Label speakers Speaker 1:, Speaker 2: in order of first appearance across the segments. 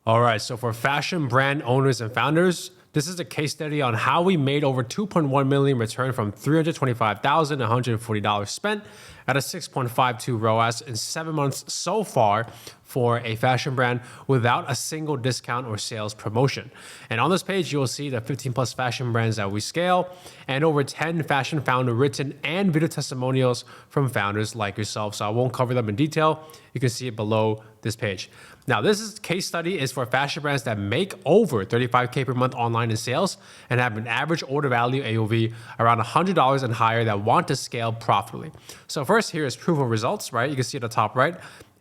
Speaker 1: All right, so for fashion brand owners and founders, this is a case study on how we made over $2.1 million return from $325,140 spent at a 6.52 ROAS in 7 months so far for a fashion brand without a single discount or sales promotion. And on this page, you'll see the 15 plus fashion brands that we scale and over 10 fashion founder written and video testimonials from founders like yourself. So I won't cover them in detail. You can see it below this page. Now, this case study is for fashion brands that make over $35K per month online in sales and have an average order value AOV around $100 and higher that want to scale profitably. So first, here is proof of results, right? You can see at the top right,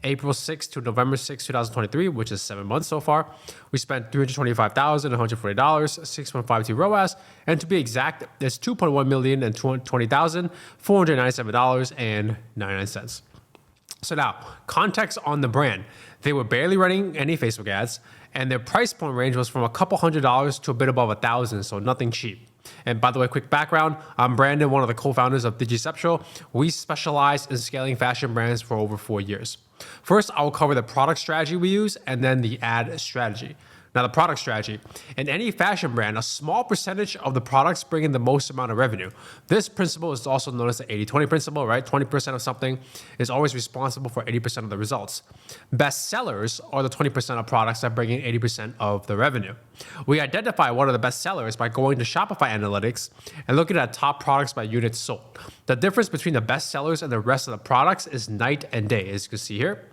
Speaker 1: April 6th to November 6th, 2023, which is 7 months so far. We spent $325,140, 6.52 ROAS, and to be exact, it's $2.1 million and $20,497.99. So now, context on the brand. They were barely running any Facebook ads, and their price point range was from a couple $100s to a bit above $1,000, so nothing cheap. And by the way, quick background, I'm Brandon, one of the co-founders of Digiceptual. We specialize in scaling fashion brands for over 4 years. First, I will cover the product strategy we use and then the ad strategy. Now, the product strategy. In any fashion brand, a small percentage of the products bring in the most amount of revenue. This principle is also known as the 80-20 principle, right? 20% of something is always responsible for 80% of the results. Best sellers are the 20% of products that bring in 80% of the revenue. We identify what are the best sellers by going to Shopify Analytics and looking at top products by units sold. The difference between the best sellers and the rest of the products is night and day, as you can see here.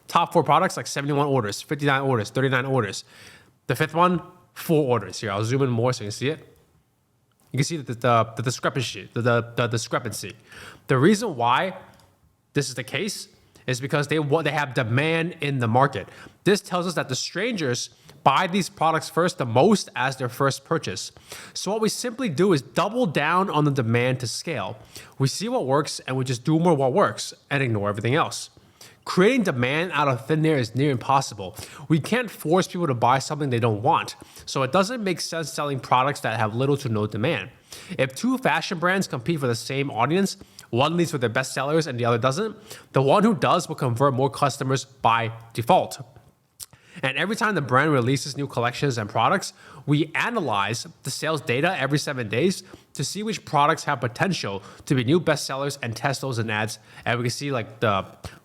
Speaker 1: Top 4 products, like 71 orders, 59 orders, 39 orders. The fifth one, 4 orders. Here, I'll zoom in more so you can see it. You can see the discrepancy, the discrepancy. The reason why this is the case is because they have demand in the market. This tells us that the strangers buy these products first the most as their first purchase. So what we simply do is double down on the demand to scale. We see what works and we just do more what works and ignore everything else. Creating demand out of thin air is near impossible. We can't force people to buy something they don't want. So it doesn't make sense selling products that have little to no demand. If 2 fashion brands compete for the same audience, one leads with their best sellers and the other doesn't, the one who does will convert more customers by default. And every time the brand releases new collections and products, we analyze the sales data every 7 days to see which products have potential to be new bestsellers and test those in ads. And we can see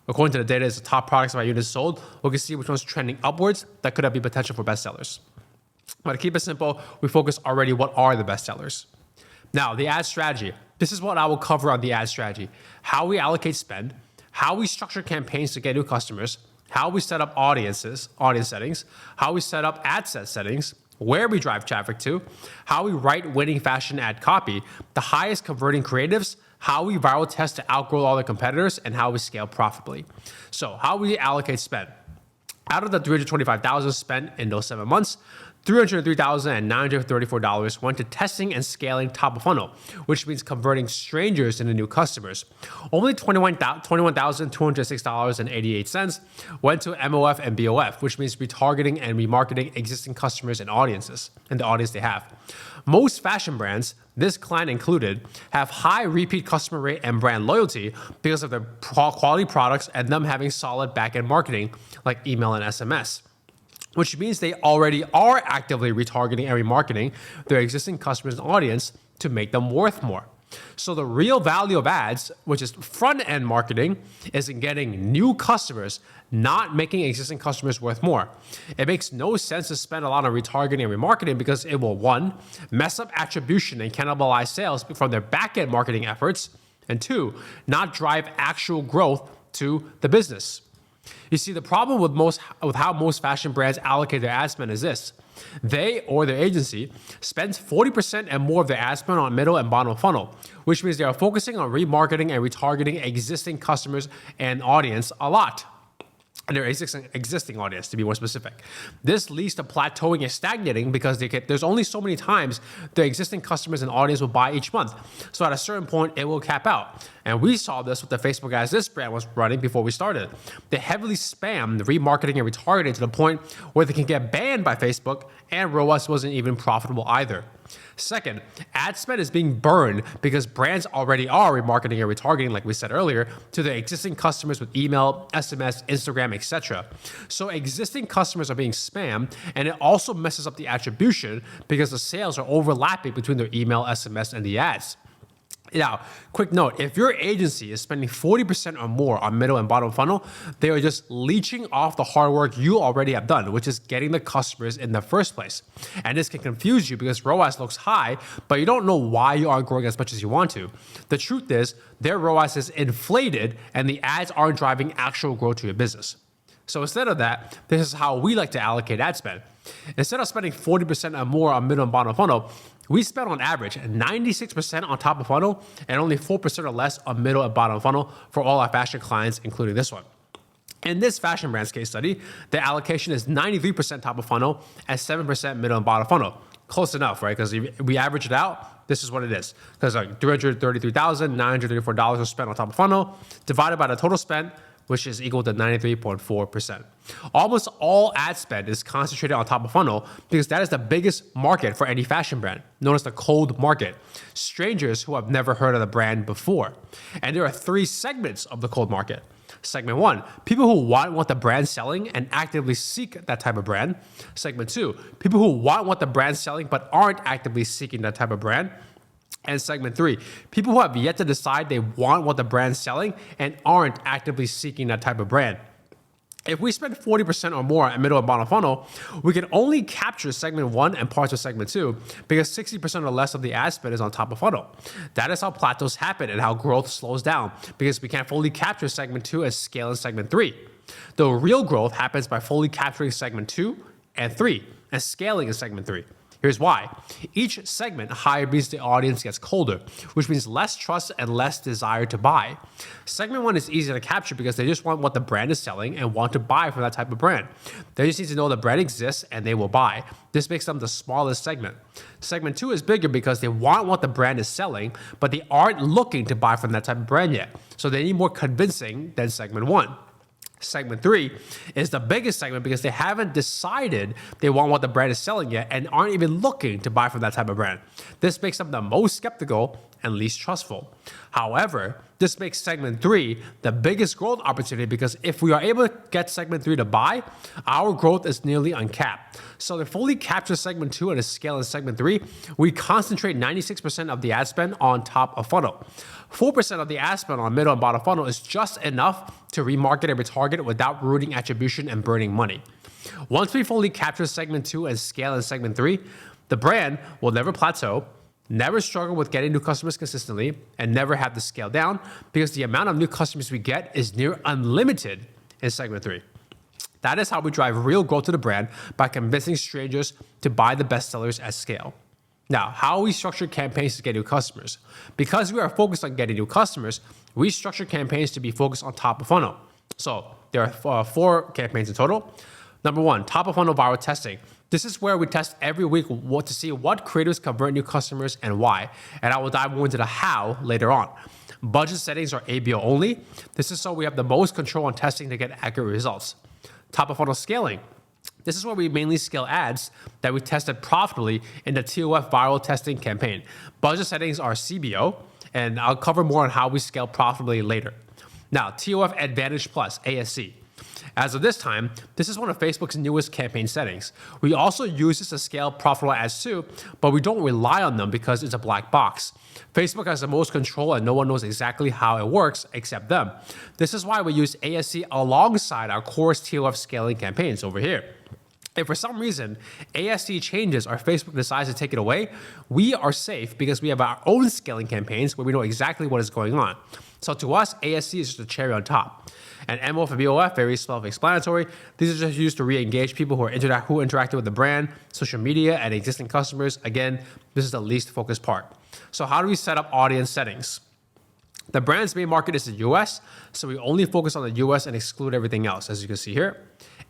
Speaker 1: according to the data, is the top products by units sold. We can see which one's trending upwards that could have be potential for bestsellers. But to keep it simple, we focus already what are the bestsellers. Now, the ad strategy. This is what I will cover on the ad strategy. How we allocate spend, how we structure campaigns to get new customers, how we set up audience settings, how we set up ad set settings, where we drive traffic to, how we write winning fashion ad copy, the highest converting creatives, how we viral test to outgrow all the competitors, and how we scale profitably. So how we allocate spend. Out of the $325,000 spent in those 7 months, $303,934 went to testing and scaling top of funnel, which means converting strangers into new customers. Only $21,206.88 went to MOF and BOF, which means retargeting and remarketing existing customers and audiences, and the audience they have. Most fashion brands, this client included, have high repeat customer rate and brand loyalty because of their quality products and them having solid back-end marketing like email and SMS, which means they already are actively retargeting and remarketing their existing customers and audience to make them worth more. So the real value of ads, which is front-end marketing, is in getting new customers, not making existing customers worth more. It makes no sense to spend a lot on retargeting and remarketing because it will, 1, mess up attribution and cannibalize sales from their back-end marketing efforts, and 2, not drive actual growth to the business. You see, the problem with how most fashion brands allocate their ad spend is this. They, or their agency, spends 40% and more of their ad spend on middle and bottom of funnel, which means they are focusing on remarketing and retargeting existing customers and audience a lot. And their existing audience, to be more specific. This leads to plateauing and stagnating because there's only so many times the existing customers and audience will buy each month. So at a certain point, it will cap out. And we saw this with the Facebook ads this brand was running before we started. They heavily spammed the remarketing and retargeting to the point where they can get banned by Facebook, and ROAS wasn't even profitable either. Second, ad spend is being burned because brands already are remarketing and retargeting, like we said earlier, to their existing customers with email, SMS, Instagram, etc. So existing customers are being spammed, and it also messes up the attribution because the sales are overlapping between their email, SMS, and the ads. Now, quick note, if your agency is spending 40% or more on middle and bottom funnel, they are just leeching off the hard work you already have done, which is getting the customers in the first place. And this can confuse you because ROAS looks high, but you don't know why you aren't growing as much as you want to. The truth is, their ROAS is inflated and the ads aren't driving actual growth to your business. So instead of that, this is how we like to allocate ad spend. Instead of spending 40% or more on middle and bottom funnel, we spend on average 96% on top of funnel and only 4% or less on middle and bottom funnel for all our fashion clients, including this one. In this fashion brand's case study, the allocation is 93% top of funnel and 7% middle and bottom funnel. Close enough, right? Because if we average it out, this is what it is. Because like $333,934 was spent on top of funnel, divided by the total spent, which is equal to 93.4%. Almost all ad spend is concentrated on top of funnel because that is the biggest market for any fashion brand, known as the cold market. Strangers who have never heard of the brand before. And there are 3 segments of the cold market. Segment 1, people who want what the brand's selling and actively seek that type of brand. Segment 2, people who want what the brand's selling but aren't actively seeking that type of brand. And segment 3, people who have yet to decide they want what the brand's selling and aren't actively seeking that type of brand. If we spend 40% or more at middle and bottom funnel, we can only capture segment 1 and parts of segment 2 because 60% or less of the ad spend is on top of funnel. That is how plateaus happen and how growth slows down because we can't fully capture segment 2 and scale in segment 3. The real growth happens by fully capturing segment 2 and 3 and scaling in segment 3. Here's why. Each segment higher means the audience gets colder, which means less trust and less desire to buy. Segment 1 is easy to capture because they just want what the brand is selling and want to buy from that type of brand. They just need to know the brand exists and they will buy. This makes them the smallest segment. Segment 2 is bigger because they want what the brand is selling, but they aren't looking to buy from that type of brand yet. So they need more convincing than segment 1. Segment 3 is the biggest segment because they haven't decided they want what the brand is selling yet and aren't even looking to buy from that type of brand. This makes them the most skeptical and least trustful. However, this makes segment 3 the biggest growth opportunity because if we are able to get segment 3 to buy, our growth is nearly uncapped. So to fully capture segment 2 and to scale in segment 3, we concentrate 96% of the ad spend on top of funnel. 4% of the ad spend on middle and bottom funnel is just enough to remarket and retarget without ruining attribution and burning money. Once we fully capture segment 2 and scale in segment 3, the brand will never plateau, never struggle with getting new customers consistently, and never have to scale down because the amount of new customers we get is near unlimited in segment 3. That is how we drive real growth to the brand, by convincing strangers to buy the best sellers at scale. Now, how we structure campaigns to get new customers. Because we are focused on getting new customers, we structure campaigns to be focused on top of funnel. So there are 4 campaigns in total. Number 1, top of funnel viral testing. This is where we test every week to see what creators convert new customers and why. And I will dive more into the how later on. Budget settings are ABO only. This is so we have the most control on testing to get accurate results. Top of funnel scaling. This is where we mainly scale ads that we tested profitably in the TOF viral testing campaign. Budget settings are CBO, and I'll cover more on how we scale profitably later. Now, TOF Advantage Plus, ASC. As of this time, this is one of Facebook's newest campaign settings. We also use this to scale profitable ads too, but we don't rely on them because it's a black box. Facebook has the most control and no one knows exactly how it works except them. This is why we use ASC alongside our core TOF scaling campaigns over here. If for some reason ASC changes or Facebook decides to take it away, we are safe because we have our own scaling campaigns where we know exactly what is going on. So to us, ASC is just a cherry on top. And MOF and BOF, very self-explanatory. These are just used to re-engage people who interacted with the brand, social media, and existing customers. Again, this is the least focused part. So how do we set up audience settings? The brand's main market is the US, so we only focus on the US and exclude everything else, as you can see here.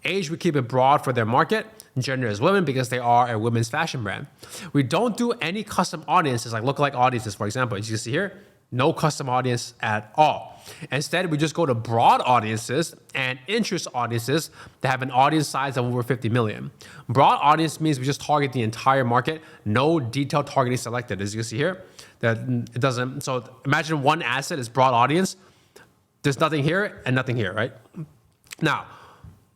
Speaker 1: Age, we keep it broad for their market. Gender is women because they are a women's fashion brand. We don't do any custom audiences like lookalike audiences, for example. As you can see here, no custom audience at all. Instead, we just go to broad audiences and interest audiences that have an audience size of over 50 million. Broad audience means we just target the entire market, no detailed targeting selected. As you can see here, that it doesn't. So imagine one asset is broad audience. There's nothing here and nothing here, right? Now,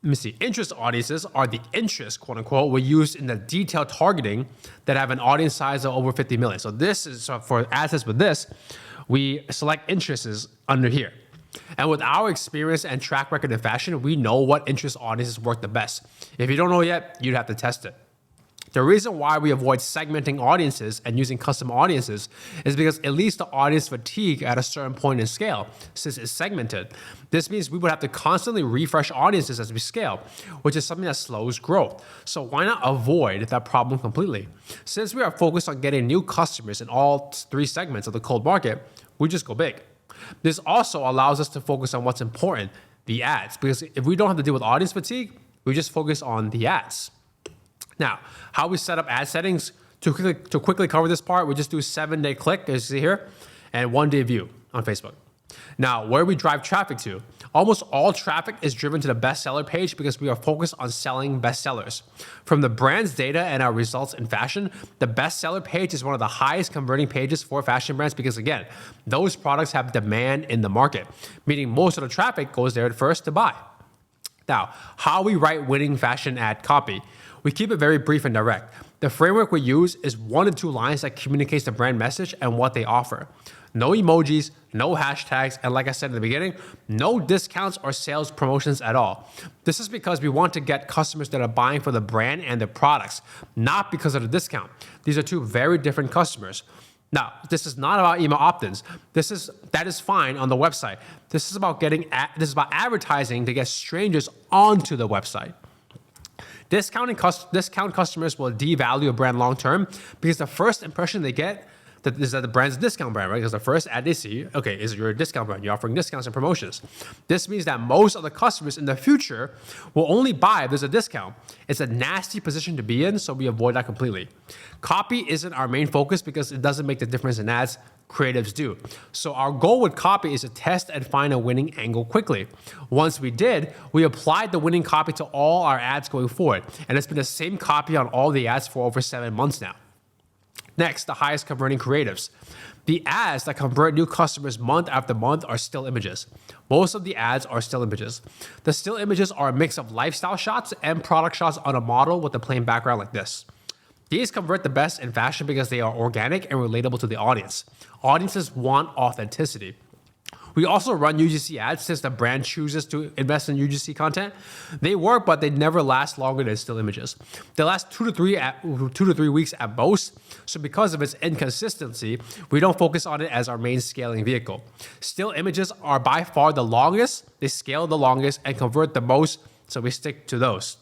Speaker 1: let me see. Interest audiences are the interests, quote unquote, we use in the detailed targeting that have an audience size of over 50 million. So this is for assets with this, we select interests under here. And with our experience and track record in fashion, we know what interest audiences work the best. If you don't know yet, you'd have to test it. The reason why we avoid segmenting audiences and using custom audiences is because it leads to audience fatigue at a certain point in scale, since it's segmented. This means we would have to constantly refresh audiences as we scale, which is something that slows growth. So why not avoid that problem completely? Since we are focused on getting new customers in all three segments of the cold market, we just go big. This also allows us to focus on what's important, the ads, because if we don't have to deal with audience fatigue, we just focus on the ads. Now, how we set up ad settings, to quickly cover this part, we just do 7-day click, as you see here, and 1-day view on Facebook. Now, where we drive traffic to, almost all traffic is driven to the bestseller page because we are focused on selling bestsellers. From the brand's data and our results in fashion, the bestseller page is one of the highest converting pages for fashion brands because, again, those products have demand in the market, meaning most of the traffic goes there first to buy. Now, how we write winning fashion ad copy. We keep it very brief and direct. The framework we use is 1 to 2 lines that communicates the brand message and what they offer. No emojis, no hashtags, and like I said in the beginning, no discounts or sales promotions at all. This is because we want to get customers that are buying for the brand and the products, not because of the discount. These are two very different customers. Now, this is not about email opt-ins. That is fine on the website. This is about advertising to get strangers onto the website. Discount customers will devalue a brand long term because the first impression they get is that the brand's a discount brand, right? Because the first ad they see, okay, is you're a discount brand. You're offering discounts and promotions. This means that most of the customers in the future will only buy if there's a discount. It's a nasty position to be in, so we avoid that completely. Copy isn't our main focus because it doesn't make the difference in ads. Creatives do. So our goal with copy is to test and find a winning angle quickly. Once we did, we applied the winning copy to all our ads going forward. And it's been the same copy on all the ads for over 7 months now. Next, the highest converting creatives. The ads that convert new customers month after month are still images. Most of the ads are still images. The still images are a mix of lifestyle shots and product shots on a model with a plain background like this. These convert the best in fashion because they are organic and relatable to the audience. Audiences want authenticity. We also run UGC ads since the brand chooses to invest in UGC content. They work, but they never last longer than still images. They last 2 to 3 weeks at most. So because of its inconsistency, we don't focus on it as our main scaling vehicle. Still images are by far the longest, they scale the longest, and convert the most, so we stick to those.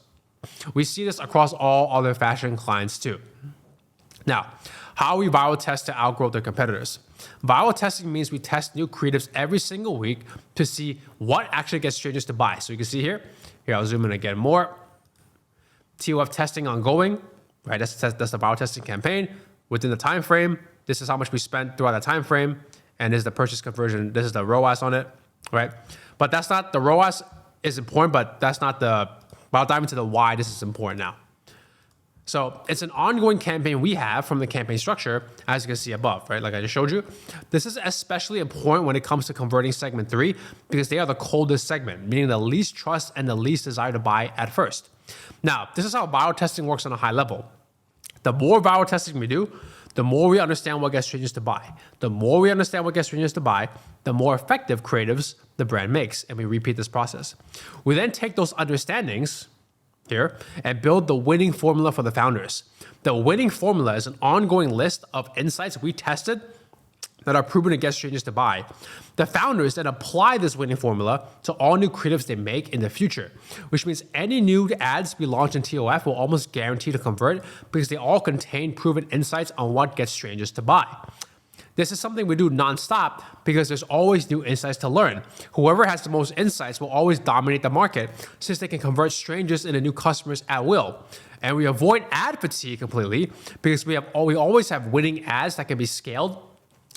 Speaker 1: We see this across all other fashion clients too. Now, how we viral test to outgrow their competitors. Viral testing means we test new creatives every single week to see what actually gets strangers to buy. So you can see here I'll zoom in again more. TOF testing ongoing, right? That's the viral testing campaign. Within the time frame, this is how much we spent throughout that time frame, and this is the purchase conversion. This is the ROAS on it, right? But that's not the ROAS is important, but that's not the. But I'll dive into the why this is important now. So it's an ongoing campaign we have from the campaign structure, as you can see above, right? Like I just showed you. This is especially important when it comes to converting segment 3 because they are the coldest segment, meaning the least trust and the least desire to buy at first. Now, this is how viral testing works on a high level. The more viral testing we do, the more we understand what gets strangers to buy. The more we understand what gets strangers to buy, the more effective creatives the brand makes, and we repeat this process. We then take those understandings here and build the winning formula for the founders. The winning formula is an ongoing list of insights we tested that are proven to get strangers to buy. The founders then apply this winning formula to all new creatives they make in the future, which means any new ads we launch in TOF will almost guarantee to convert because they all contain proven insights on what gets strangers to buy. This is something we do nonstop because there's always new insights to learn. Whoever has the most insights will always dominate the market since they can convert strangers into new customers at will. And we avoid ad fatigue completely because we always have winning ads that can be scaled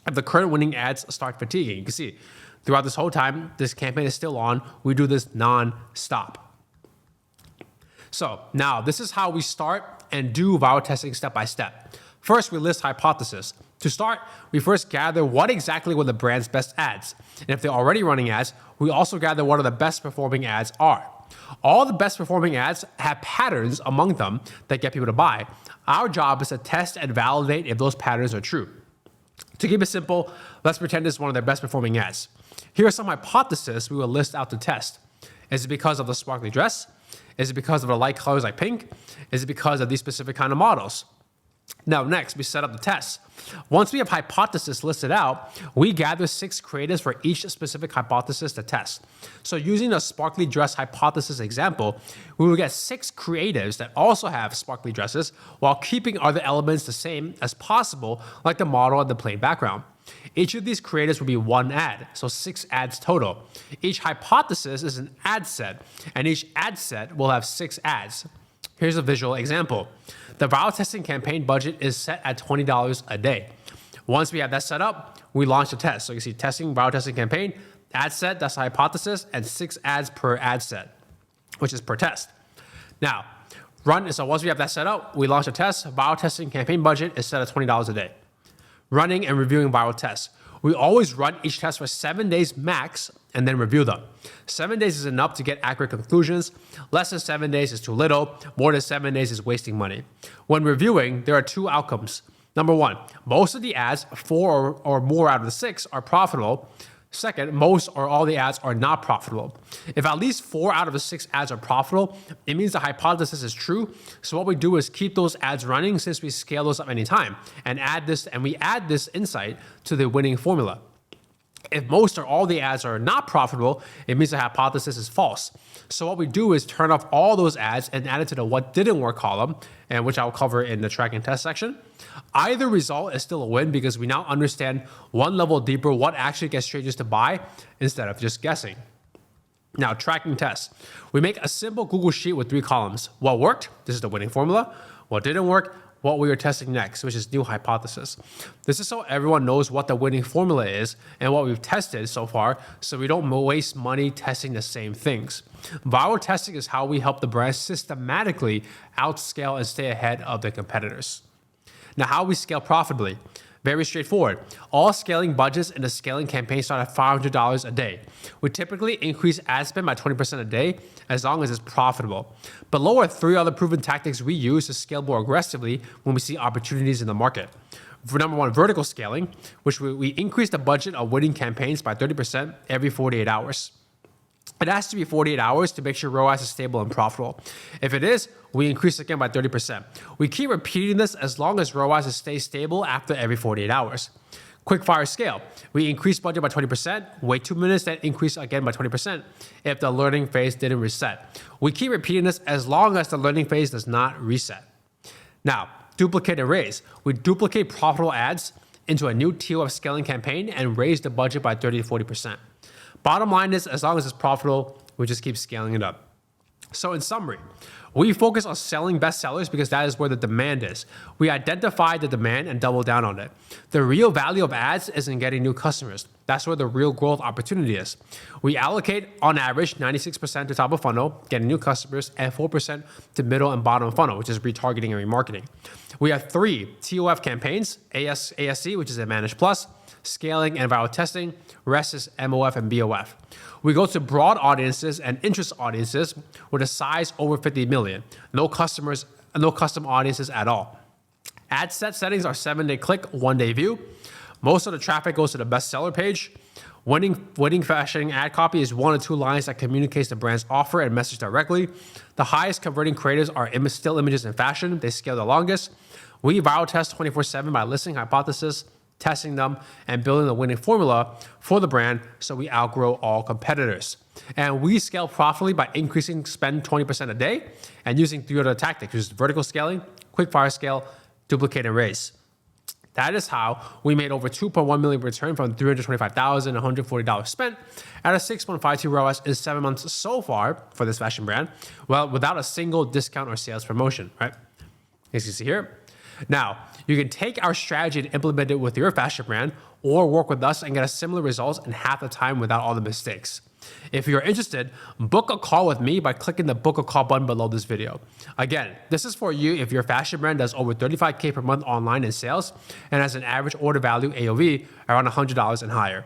Speaker 1: if the current winning ads start fatiguing. You can see Throughout this whole time, this campaign is still on. We do this non-stop. So now this is how we start and do viral testing step by step. First, we list hypothesis. To start, we first gather what exactly were the brand's best ads. And if they're already running ads, we also gather what are the best performing ads are. All the best performing ads have patterns among them that get people to buy. Our job is to test and validate if those patterns are true. To keep it simple, let's pretend this is one of their best performing ads. Here are some hypotheses we will list out to test. Is it because of the sparkly dress? Is it because of the light colors like pink? Is it because of these specific kind of models? Now, next, we set up the test. Once we have hypothesis listed out, we gather 6 creatives for each specific hypothesis to test. So using the sparkly dress hypothesis example, we will get 6 creatives that also have sparkly dresses while keeping other elements the same as possible, like the model and the plain background. Each of these creatives will be 1 ad, so 6 ads total. Each hypothesis is an ad set, and each ad set will have 6 ads. Here's a visual example. The viral testing campaign budget is set at $20 a day. Once we have that set up, we launch the test. So you see testing, viral testing campaign, ad set, that's the hypothesis, and 6 ads per ad set, which is per test. Now, so once we have that set up, we launch a test. Viral testing campaign budget is set at $20 a day. Running and reviewing viral tests. We always run each test for 7 days max and then review them. 7 days is enough to get accurate conclusions. Less than 7 days is too little. More than 7 days is wasting money. When reviewing, there are 2 outcomes. Number 1, most of the ads, 4 or more out of the 6, are profitable. Second, most or all the ads are not profitable. If at least 4 out of the 6 ads are profitable, it means the hypothesis is true. So what we do is keep those ads running since we scale those up anytime and we add this insight to the winning formula. If most or all the ads are not profitable, it means the hypothesis is false. So what we do is turn off all those ads and add it to the what didn't work column, and which I'll cover in the track and test section. Either result is still a win because we now understand one level deeper what actually gets strangers to buy instead of just guessing. Now, tracking tests. We make a simple Google Sheet with 3 columns. What worked? This is the winning formula. What didn't work? What we are testing next, which is new hypothesis. This is so everyone knows what the winning formula is and what we've tested so far, so we don't waste money testing the same things. Viral testing is how we help the brand systematically outscale and stay ahead of their competitors. Now, how we scale profitably. Very straightforward. All scaling budgets in the scaling campaign start at $500 a day. We typically increase ad spend by 20% a day as long as it's profitable. Below are 3 other proven tactics we use to scale more aggressively when we see opportunities in the market. For number 1, vertical scaling, which we increase the budget of winning campaigns by 30% every 48 hours. It has to be 48 hours to make sure ROAS is stable and profitable. If it is, we increase again by 30%. We keep repeating this as long as ROAS stays stable after every 48 hours. Quick fire scale. We increase budget by 20%, wait 2 minutes, then increase again by 20% if the learning phase didn't reset. We keep repeating this as long as the learning phase does not reset. Now, duplicate and raise. We duplicate profitable ads into a new TOF scaling campaign and raise the budget by 30 to 40%. Bottom line is, as long as it's profitable, we just keep scaling it up. So in summary, we focus on selling best sellers because that is where the demand is. We identify the demand and double down on it. The real value of ads is in getting new customers. That's where the real growth opportunity is. We allocate, on average, 96% to top of funnel, getting new customers, and 4% to middle and bottom of funnel, which is retargeting and remarketing. We have 3 TOF campaigns, ASC, which is Advantage Plus, scaling and viral testing, rest is MOF and BOF. We go to broad audiences and interest audiences with a size over 50 million. No custom audiences at all. Ad set settings are 7-day click, 1-day view. Most of the traffic goes to the bestseller page. Winning fashion ad copy is 1 or 2 lines that communicates the brand's offer and message directly. The highest converting creatives are still images in fashion. They scale the longest. We viral test 24/7 by listing hypothesis, testing them, and building the winning formula for the brand so we outgrow all competitors. And we scale profitably by increasing spend 20% a day and using 3 other tactics, which is vertical scaling, quick fire scale, duplicate and raise. That is how we made over $2.1 million return from $325,140 spent at a 6.52 ROAS in 7 months so far for this fashion brand, well, without a single discount or sales promotion, right? As you see here. Now, you can take our strategy and implement it with your fashion brand or work with us and get a similar results in half the time without all the mistakes. If you're interested, book a call with me by clicking the book a call button below this video. Again, this is for you if your fashion brand does over $35K per month online in sales and has an average order value AOV around $100 and higher.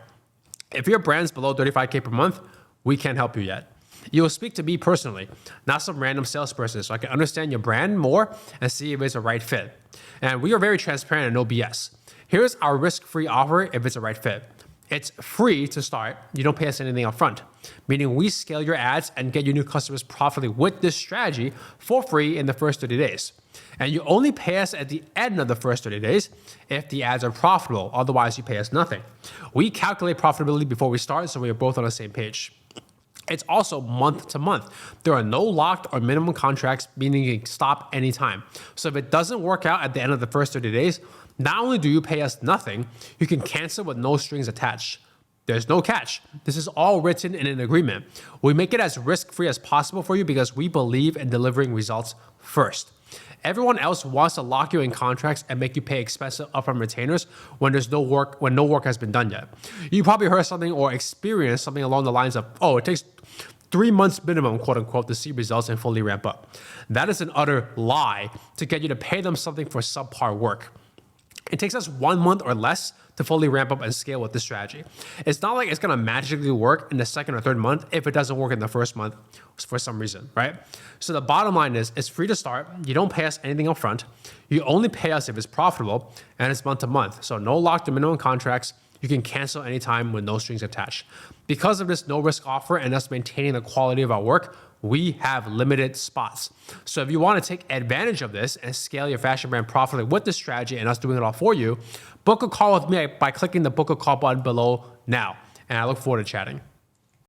Speaker 1: If your brand's below $35K per month, we can't help you yet. You will speak to me personally, not some random salesperson, so I can understand your brand more and see if it's a right fit. And we are very transparent and no BS. Here's our risk-free offer if it's a right fit. It's free to start. You don't pay us anything up front, meaning we scale your ads and get your new customers profitably with this strategy for free in the first 30 days. And you only pay us at the end of the first 30 days if the ads are profitable. Otherwise, you pay us nothing. We calculate profitability before we start, so we are both on the same page. It's also month to month. There are no locked or minimum contracts, meaning you can stop anytime. So if it doesn't work out at the end of the first 30 days, not only do you pay us nothing, you can cancel with no strings attached. There's no catch. This is all written in an agreement. We make it as risk-free as possible for you because we believe in delivering results first. Everyone else wants to lock you in contracts and make you pay expensive upfront retainers when no work has been done yet. You probably heard something or experienced something along the lines of, oh, it takes 3 months minimum, quote unquote, to see results and fully ramp up. That is an utter lie to get you to pay them something for subpar work. It takes us 1 month or less to fully ramp up and scale with this strategy. It's not like it's gonna magically work in the second or third month if it doesn't work in the first month for some reason, right? So the bottom line is, it's free to start. You don't pay us anything up front. You only pay us if it's profitable, and it's month to month. So no locked or minimum contracts. You can cancel anytime with no strings attached. Because of this no risk offer and us maintaining the quality of our work, we have limited spots. So if you want to take advantage of this and scale your fashion brand profitably with this strategy and us doing it all for you, book a call with me by clicking the book a call button below now. And I look forward to chatting.